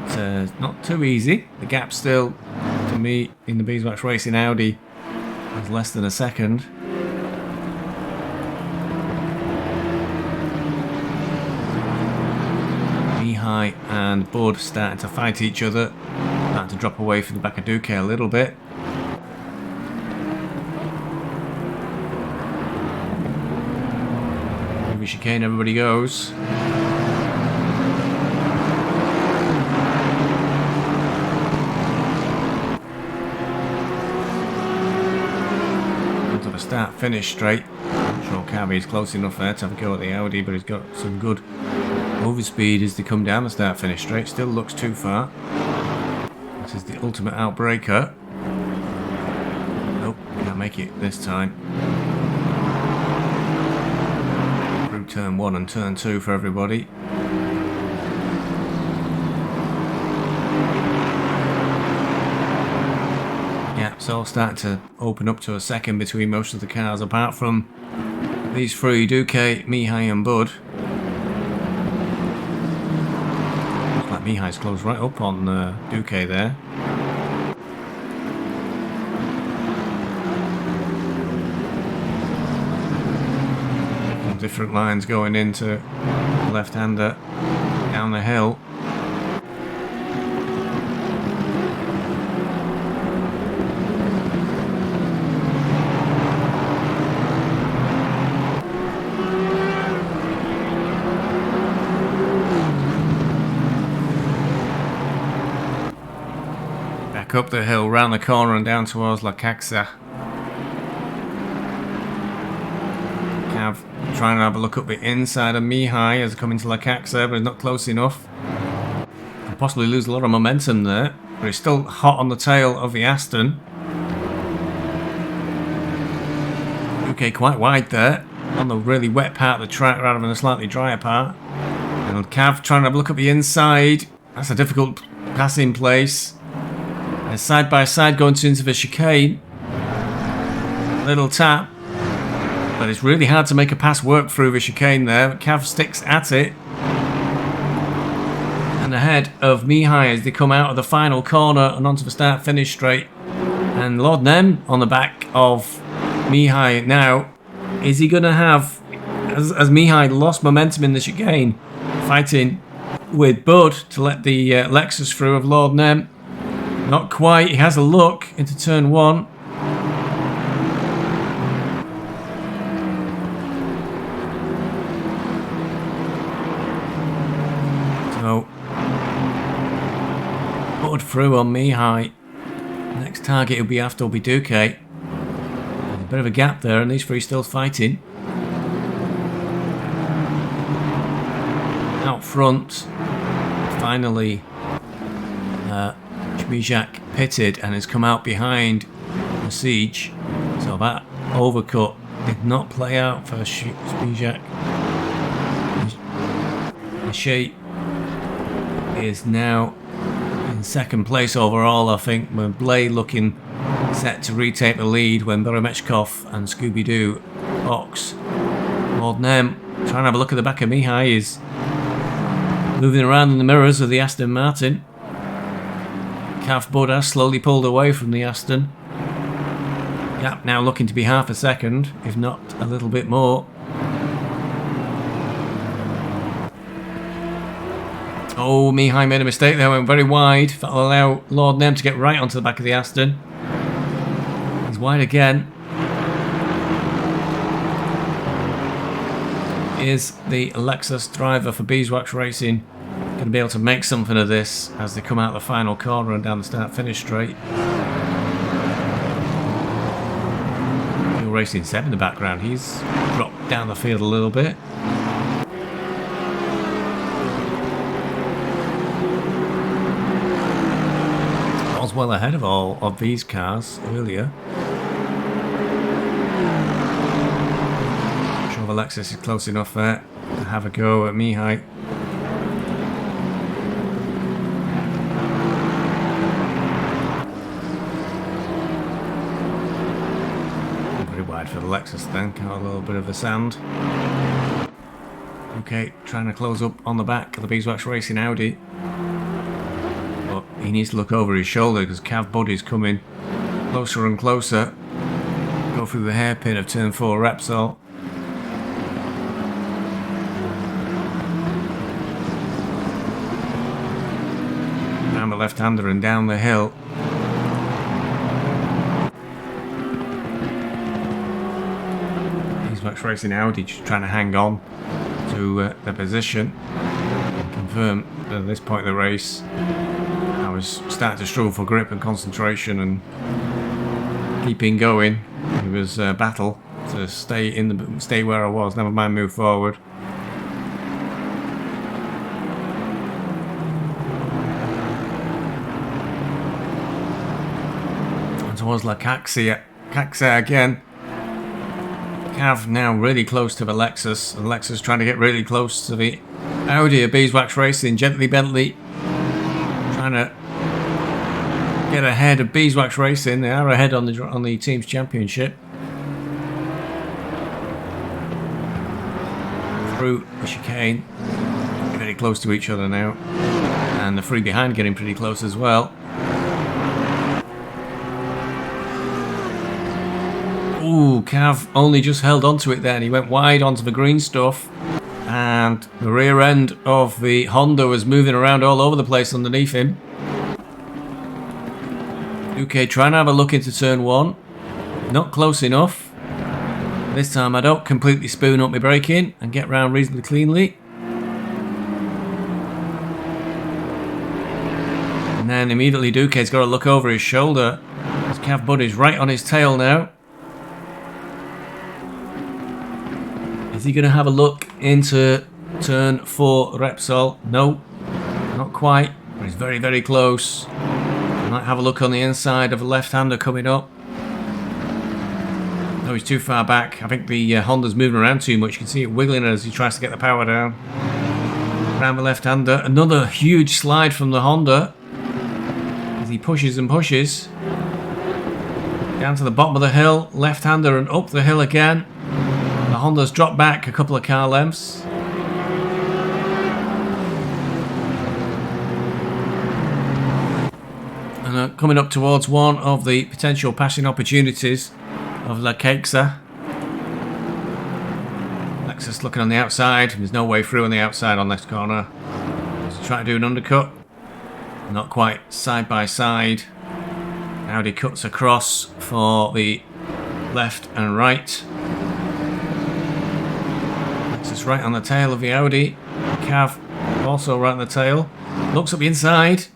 But not too easy. The gap still, to me, in the Beeswax Racing Audi is less than a second. Mihai and Bud starting to fight each other. Starting to drop away from the back of Duque a little bit. Chicane, everybody goes. Onto the start finish straight. I'm sure Cavi's close enough there to have a go at the Audi, but he's got some good overspeed as they come down the start finish straight. Still looks too far. This is the ultimate outbreaker. Nope, can't make it this time. Turn 1 and turn 2 for everybody. Gaps all starting to open up to a second between most of the cars, apart from these three, Duque, Mihai and Bud. Looks like Mihai's closed right up on Duque there. Different lines going into left-hander down the hill. Back up the hill, round the corner and down towards Lakaxia. Cav trying to have a look up the inside of Mihai as coming to Lakaxia, but he's not close enough. Can possibly lose a lot of momentum there, but he's still hot on the tail of the Aston. Okay, quite wide there on the really wet part of the track rather than the slightly drier part. And Cav trying to have a look at the inside. That's a difficult passing place. And side by side going into the chicane. Little tap. But it's really hard to make a pass work through the chicane there. Cav sticks at it. And ahead of Mihai as they come out of the final corner and onto the start finish straight. And Lord Nem on the back of Mihai now. Is he going to have as Mihai lost momentum in the chicane, fighting with Bud to let the Lexus through of Lord Nem. Not quite. He has a look into turn 1. So Bud through on Mihai. Next target will be after will be Duque. There's a bit of a gap there, and these three still fighting. Out front, finally, Zbigniew pitted and has come out behind the Siege. So that overcut did not play out for Zbigniew. The shape is now in second place overall, I think, with Blade looking set to retake the lead when Beremechkov and Scooby-Doo box. Lord Nem trying to have a look at the back of Mihai is moving around in the mirrors of the Aston Martin. Cav Bud has slowly pulled away from the Aston. Gap now looking to be half a second, if not a little bit more. Oh, Mihai made a mistake there, went very wide. That'll allow Lord Nem to get right onto the back of the Aston. He's wide again. Is the Lexus driver for Beeswax Racing going to be able to make something of this as they come out the final corner and down the start-finish straight? Racing 7 in the background. He's dropped down the field a little bit. I was well ahead of all of these cars earlier. I'm sure the Lexus is close enough there to have a go at Mihai. Very wide for the Lexus then, got a little bit of the sand. Okay, trying to close up on the back of the Beeswax Racing Audi. But he needs to look over his shoulder because Cav Bud is coming closer and closer. Go through the hairpin of turn 4 Repsol. Down the left-hander and down the hill. Beeswax Racing Audi just trying to hang on to their position and confirm that at this point of the race I was starting to struggle for grip and concentration and keeping going. It was a battle to stay where I was, never mind move forward. And towards La Caxa again. Cav now really close to the Lexus, and Lexus trying to get really close to the Audi of Beeswax Racing. Gently Bentley trying to get ahead of Beeswax Racing. They are ahead on the team's championship. Through the chicane, very close to each other now, and the three behind getting pretty close as well. Ooh, Cav only just held onto it then. He went wide onto the green stuff, and the rear end of the Honda was moving around all over the place underneath him. Okay, trying to have a look into turn 1. Not close enough. This time I don't completely spoon up my braking and get round reasonably cleanly. And then immediately Duque's got to look over his shoulder as Cav Bud is right on his tail now. Is he going to have a look into turn 4 Repsol? No, not quite, but he's very, very close. Might have a look on the inside of a left-hander coming up. No, he's too far back. I think the Honda's moving around too much. You can see it wiggling as he tries to get the power down. Around the left-hander. Another huge slide from the Honda as he pushes and pushes. Down to the bottom of the hill. Left-hander and up the hill again. The Honda's dropped back a couple of car lengths. And coming up towards one of the potential passing opportunities of La Caxa. Lexus looking on the outside. There's no way through on the outside on this corner. Just try to do an undercut. Not quite side by side. Audi cuts across for the left and right. Lexus right on the tail of the Audi. Cav also right on the tail. Looks up the inside.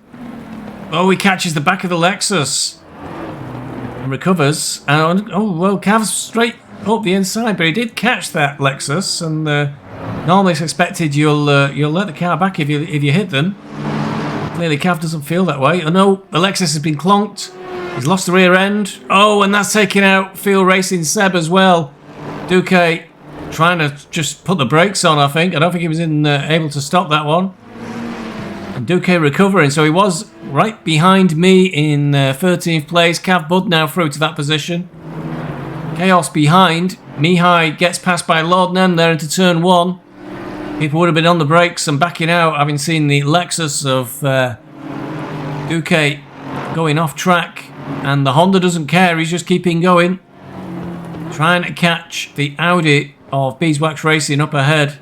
Oh, he catches the back of the Lexus. And recovers. And, oh, well, Cav's straight up the inside, but he did catch that Lexus. And normally it's expected you'll let the car back if you hit them. Clearly Cav doesn't feel that way. Oh no, the Lexus has been clonked. He's lost the rear end. Oh, and that's taken out Field Racing Seb as well. Duque trying to just put the brakes on, I think. I don't think he was able to stop that one. And Duque recovering, so he was right behind me in 13th place. Cav Bud now through to that position. Chaos behind. Mihai gets passed by Lordnan there into turn 1. People would have been on the brakes and backing out, having seen the Lexus of Duque going off track. And the Honda doesn't care, he's just keeping going. Trying to catch the Audi of Beeswax Racing up ahead.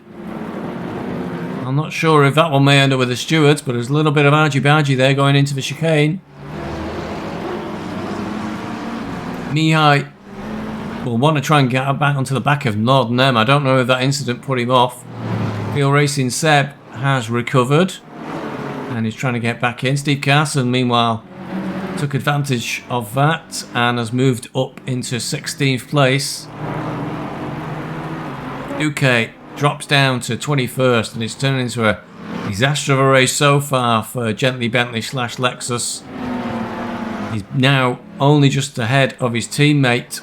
I'm not sure if that one may end up with the stewards, but there's a little bit of argy-bargy there going into the chicane. Mihai will want to try and get back onto the back of Nord Nem. I don't know if that incident put him off. Field Racing Seb has recovered and he's trying to get back in. Steve Carson, meanwhile, took advantage of that and has moved up into 16th place. Duque drops down to 21st and it's turning into a disaster of a race so far for Gently Bentley / Lexus. He's now only just ahead of his teammate.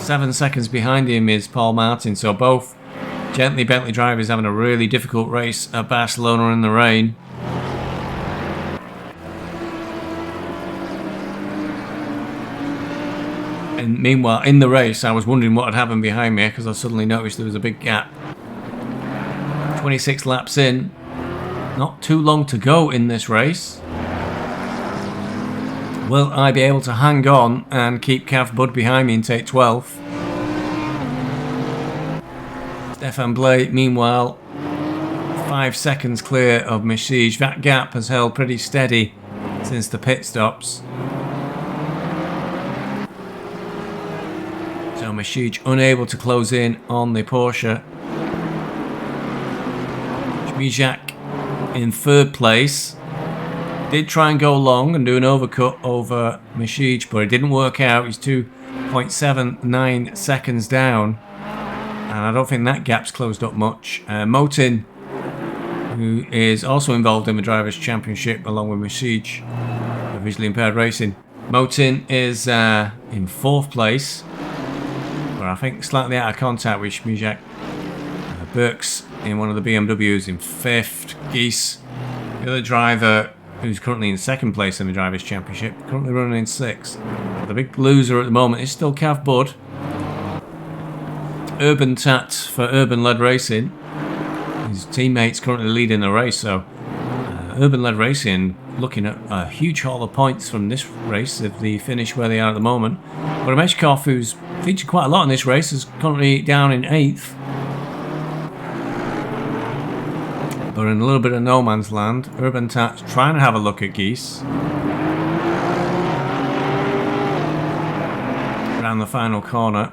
7 seconds behind him is Paul Martin, so both Gently Bentley drivers having a really difficult race at Barcelona in the rain. And meanwhile, in the race, I was wondering what had happened behind me because I suddenly noticed there was a big gap. 26 laps in. Not too long to go in this race. Will I be able to hang on and keep Cav Bud behind me and take 12th? Stefan Blake, meanwhile, 5 seconds clear of Mashij. That gap has held pretty steady since the pit stops. So Mashij unable to close in on the Porsche. Mijak in 3rd place. Did try and go long and do an overcut over Mashij, but it didn't work out. He's 2.79 seconds down. And I don't think that gap's closed up much. Motin, who is also involved in the Drivers' Championship along with Mashij for Visually Impaired Racing. Motin is in 4th place, but I think slightly out of contact with Mijak. Burks in one of the BMWs in 5th. Geese, the other driver who's currently in 2nd place in the Drivers' Championship, currently running in 6th. The big loser at the moment is still Cav Bud. Urban Tat for Urban Led Racing. His teammates currently leading the race, so Urban Led Racing looking at a huge haul of points from this race if they finish where they are at the moment. But Ameshkov, who's featured quite a lot in this race, is currently down in 8th. But in a little bit of no man's land. Urban Tat trying to have a look at Geese. Around the final corner.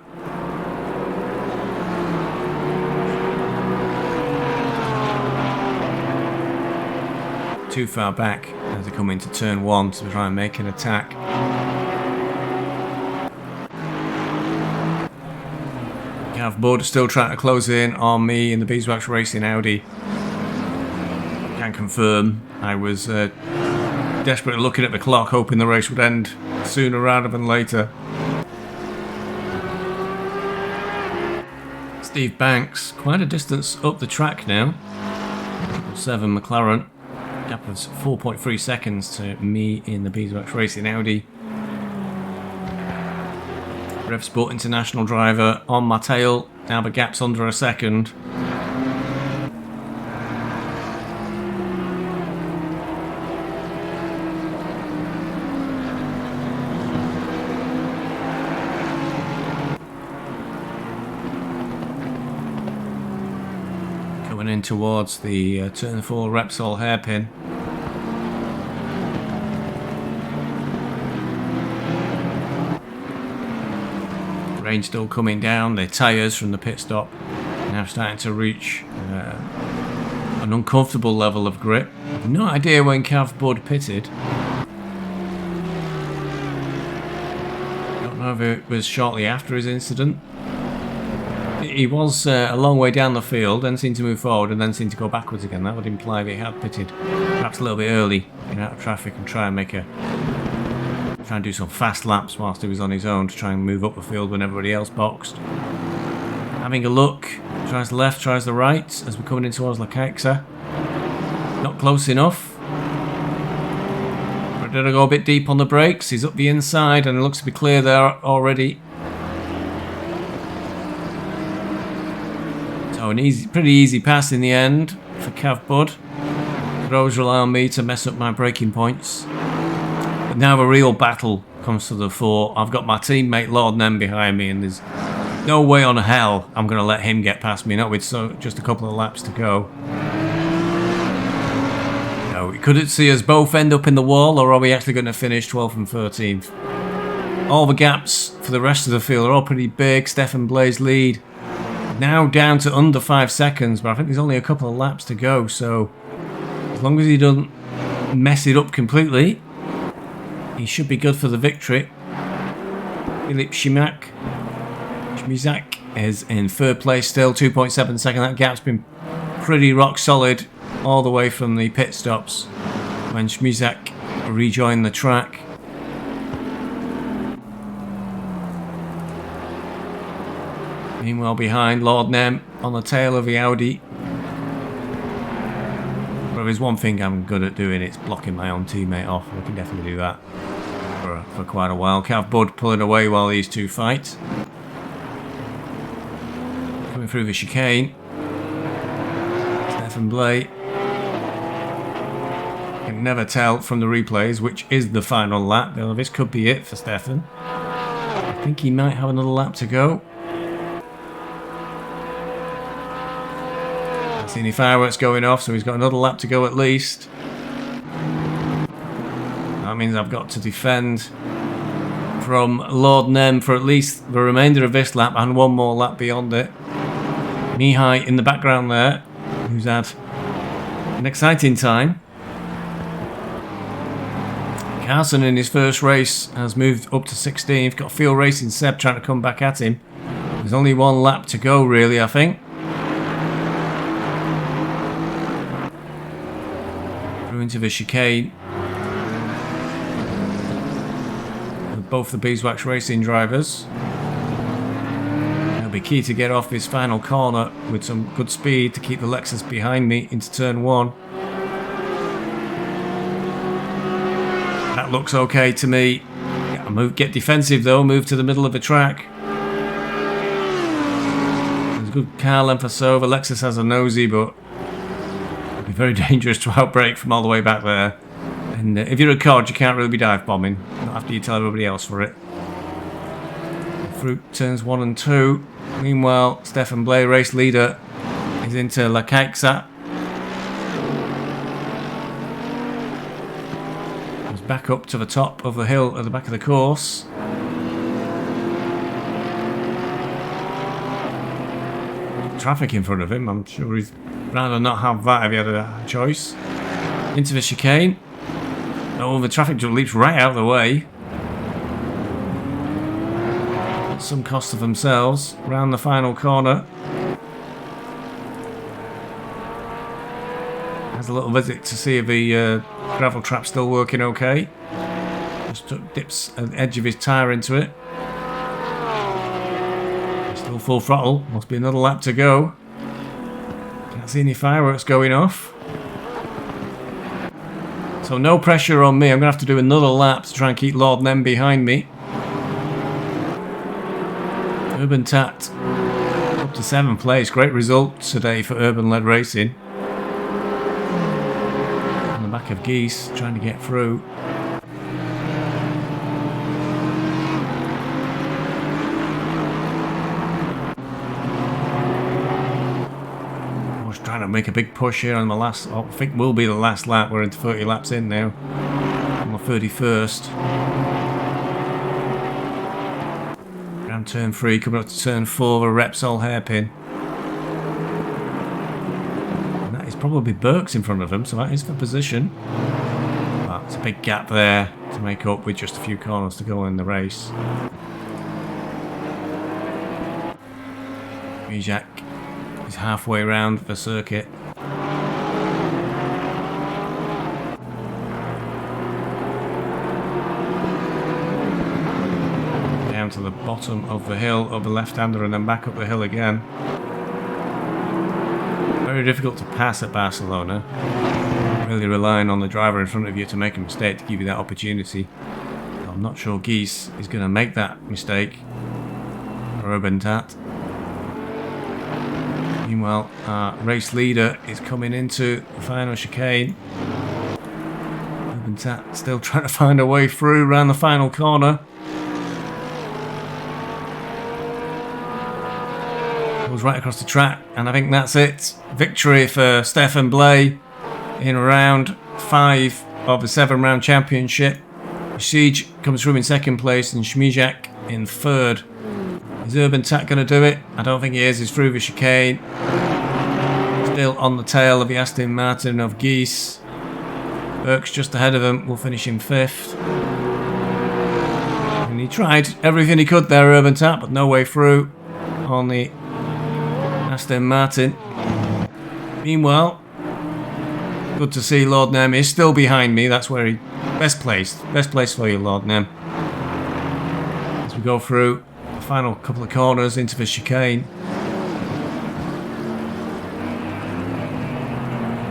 Too far back as they come into turn 1 to try and make an attack. Cav Bud still trying to close in on me in the Beeswax Racing Audi. Can confirm I was desperately looking at the clock, hoping the race would end sooner rather than later. Steve Banks, quite a distance up the track now. 7 McLaren. Gap of 4.3 seconds to me in the Beeswax Racing Audi. Rev Sport International driver on my tail. Now the gap's under a second. in towards the turn 4 Repsol hairpin. Rain still coming down, the tyres from the pit stop now starting to reach an uncomfortable level of grip. I've no idea when Cav Bud pitted. Don't know if it was shortly after his incident. He was a long way down the field, then seemed to move forward and then seemed to go backwards again. That would imply that he had pitted perhaps a little bit early, get out of traffic and try and do some fast laps whilst he was on his own to try and move up the field when everybody else boxed. Having a look, tries the left, tries the right as we're coming in towards La Caixa. Not close enough. But did I go a bit deep on the brakes? He's up the inside and it looks to be clear there already. So an pretty easy pass in the end for Cav Bud. Could always rely on me to mess up my braking points. But now the real battle comes to the fore. I've got my teammate Lord Nem behind me and there's no way on hell I'm going to let him get past me, not with just a couple of laps to go. No, we couldn't see us both end up in the wall, or are we actually going to finish 12th and 13th? All the gaps for the rest of the field are all pretty big. Stefan Blay's lead now down to under 5 seconds, but I think there's only a couple of laps to go, so as long as he doesn't mess it up completely, he should be good for the victory. Filip Schmizak is in third place still, 2.7 seconds. That gap's been pretty rock solid all the way from the pit stops when Schmizak rejoined the track. Meanwhile behind, Lord Nem on the tail of the Audi. But there's one thing I'm good at doing, it's blocking my own teammate off. I can definitely do that for quite a while. Cav Bud pulling away while these two fight. Coming through the chicane. Stefan Blay. Can never tell from the replays which is the final lap. Well, this could be it for Stefan. I think he might have another lap to go. I've seen any fireworks going off, so he's got another lap to go at least. That means I've got to defend from Lord Nem for at least the remainder of this lap and one more lap beyond it. Mihai in the background there, who's had an exciting time. Carson in his first race has moved up to 16th. Got Field Racing Seb trying to come back at him. There's only one lap to go really, I think. Through into the chicane. With both the Beeswax Racing drivers. It'll be key to get off this final corner with some good speed to keep the Lexus behind me into turn 1. That looks okay to me. Get defensive though, move to the middle of the track. There's a good car length or so. The Lexus has a nosy, but it'd be very dangerous to outbrake from all the way back there. And if you're a COD, you can't really be dive bombing, not after you tell everybody else for it. Through turns 1 and 2. Meanwhile, Stefan Blay, race leader, is into La Caixa. Back up to the top of the hill at the back of the course. Traffic in front of him. I'm sure he'd rather not have that if he had a choice. Into the chicane. Oh, the traffic just leaps right out of the way. At some cost of themselves. Round the final corner. Has a little visit to see if the gravel trap's still working okay. Just dips an edge of his tyre into it. Still full throttle. Must be another lap to go. Can't see any fireworks going off. So no pressure on me. I'm going to have to do another lap to try and keep Lord Nem behind me. Urban Tat up to 7th place. Great result today for Urban Led Racing. Back of Geese trying to get through. I was trying to make a big push here on the last, I think will be the last lap. We're into 30 laps in now. On the 31st. Around turn 3, coming up to turn 4, the Repsol hairpin. And that is probably Burke's in front of him, so that is for position. But it's a big gap there to make up with just a few corners to go in the race. Mijak is halfway around the circuit. Down to the bottom of the hill of the left-hander and then back up the hill again. Very difficult to pass at Barcelona. Really relying on the driver in front of you to make a mistake to give you that opportunity. I'm not sure Gies is going to make that mistake. Urban Tat. Meanwhile, our race leader is coming into the final chicane. Urban Tat still trying to find a way through around the final corner. Goes right across the track, and I think that's it. Victory for Stefan Blay in round 5 of the 7-round championship. Siege comes through in 2nd place and Schmijak in 3rd. Is Urban Tat going to do it? I don't think he is. He's through the chicane. Still on the tail of the Aston Martin of Gies. Burke's just ahead of him. Will finish in 5th. And he tried everything he could there, Urban Tat, but no way through on the Aston Martin. Meanwhile, good to see Lord Nem is still behind me. That's where he best placed for you, Lord Nem. As we go through the final couple of corners into the chicane.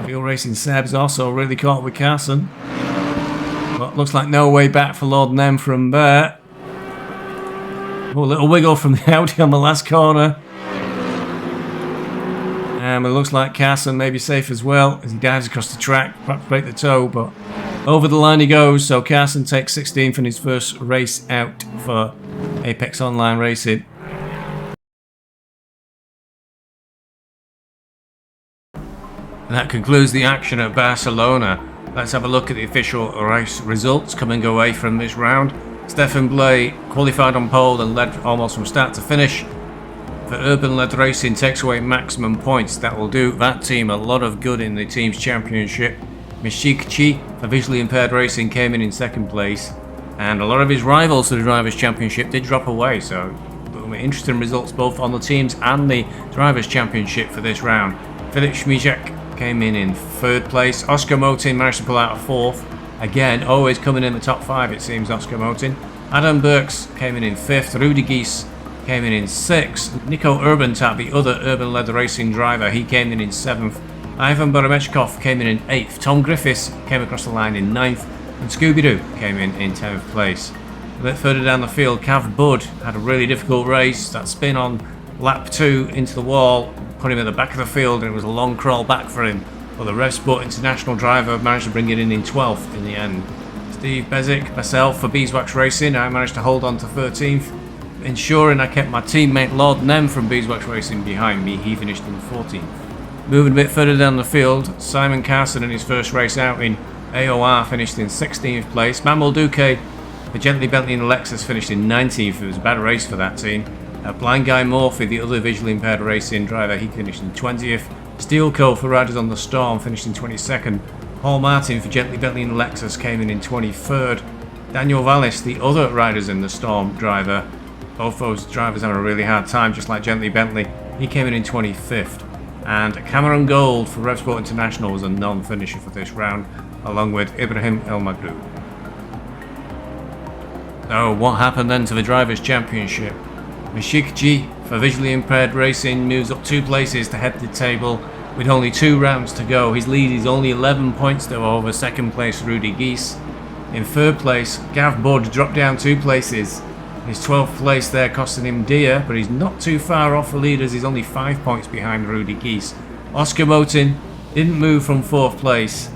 Field Racing Seb's also really caught with Carson, but looks like no way back for Lord Nem from there. Oh, a little wiggle from the Audi on the last corner. It looks like Carson may be safe as well as he dives across the track, perhaps break the toe, but over the line he goes. So Carson takes 16th in his first race out for Apex Online Racing. And that concludes the action at Barcelona. Let's have a look at the official race results coming away from this round. Stefan Blay qualified on pole and led almost from start to finish. For Urban-led racing takes away maximum points. That will do that team a lot of good in the team's championship. Mishikchi for visually impaired racing came in 2nd place, and a lot of his rivals to the Drivers' Championship did drop away, so interesting results both on the teams and the Drivers' Championship for this round. Filip Schmijak came in 3rd place. Oscar Motin managed to pull out a 4th. Again, always coming in the top 5 it seems, Oscar Motin. Adam Burks came in 5th. Rudy Gies came in 6th. Nico Urban Tat, the other urban-led racing driver, he came in 7th. Ivan Boromechkov came in 8th. Tom Griffiths came across the line in 9th. And Scooby-Doo came in 10th place. A bit further down the field, Cav Bud had a really difficult race. That spin on lap 2 into the wall put him at the back of the field, and it was a long crawl back for him. But the Rev Sport International driver managed to bring it in 12th in the end. Steve Bezic, myself for Beeswax Racing, I managed to hold on to 13th. Ensuring I kept my teammate Lord Nem from Beeswax Racing behind me. He finished in 14th. Moving a bit further down the field, Simon Carson in his first race out in AOR finished in 16th place. Manuel Duque for Gently Bentley and Lexus finished in 19th. It was a bad race for that team. Blind Guy Morphy, the other visually impaired racing driver, he finished in 20th. Steel Co for Riders on the Storm finished in 22nd. Paul Martin for Gently Bentley and Lexus came in 23rd. Daniel Vallis, the other Riders in the Storm driver, both those drivers having a really hard time, just like Gently Bentley. He came in 25th. And Cameron Gold for Rev Sport International was a non-finisher for this round, along with Ibrahim El Maghrou. So, what happened then to the Drivers' Championship? Mishikji for Visually Impaired Racing moves up 2 places to head the table with only 2 rounds to go. His lead is only 11 points though over 2nd place Rudy Gies. In 3rd place, Gav Bud dropped down 2 places. His 12th place there costing him dear, but he's not too far off the leaders. He's only 5 points behind Rudy Gies. Oscar Motin didn't move from 4th place.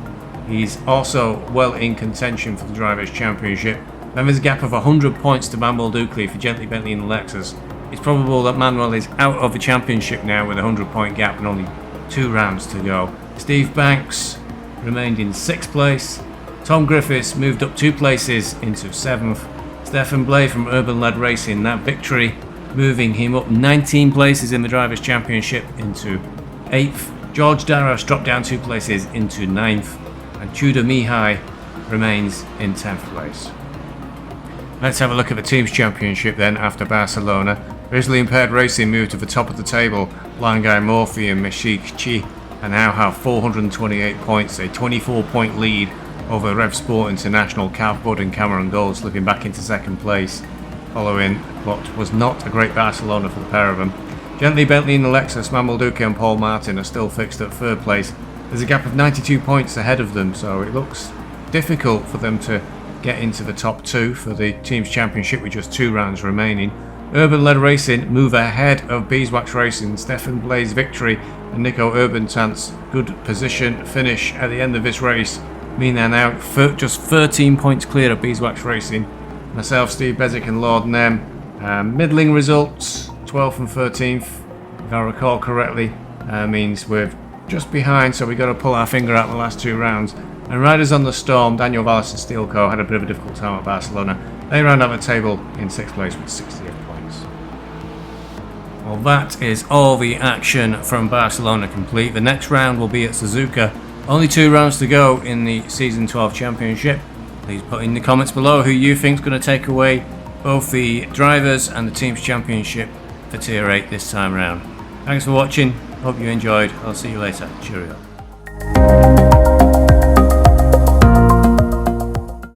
He's also well in contention for the Drivers' Championship. Then there's a gap of 100 points to Manuel Ducle for Gently Bentley and Lexus. It's probable that Manuel is out of the championship now with a 100-point gap and only 2 rounds to go. Steve Banks remained in 6th place. Tom Griffiths moved up 2 places into 7th. Stefan Blay from Urban Led Racing, that victory moving him up 19 places in the Drivers' Championship into 8th. George Darroch dropped down 2 places into 9th. And Tudor Mihai remains in 10th place. Let's have a look at the Teams' Championship then after Barcelona. Visually Impaired Racing moved to the top of the table. Blind Guy Morphy and Mashik Chi and now have 428 points, a 24-point lead over Rev Sport International. Calv Budd and Cameron Gold slipping back into 2nd place, following what was not a great Barcelona for the pair of them. Gently Bentley and Alexis Mamelduke and Paul Martin are still fixed at 3rd place. There's a gap of 92 points ahead of them, so it looks difficult for them to get into the top 2 for the Teams' Championship with just 2 rounds remaining. Urban Led Racing move ahead of Beeswax Racing. Stefan Blay's victory and Nico Urbantant's good position finish at the end of this race mean they're now just 13 points clear of Beeswax Racing. Myself, Steve Bezic and Lord Nem. Middling results, 12th and 13th, if I recall correctly, means we're just behind, so we've got to pull our finger out the last 2 rounds. And Riders on the Storm, Daniel Vallis and Steelco had a bit of a difficult time at Barcelona. They round out the table in 6th place with 68 points. Well, that is all the action from Barcelona complete. The next round will be at Suzuka. Only 2 rounds to go in the Season 12 Championship. Please put in the comments below who you think is going to take away both the Drivers and the Teams Championship for Tier 8 this time round. Thanks for watching. Hope you enjoyed. I'll see you later. Cheerio.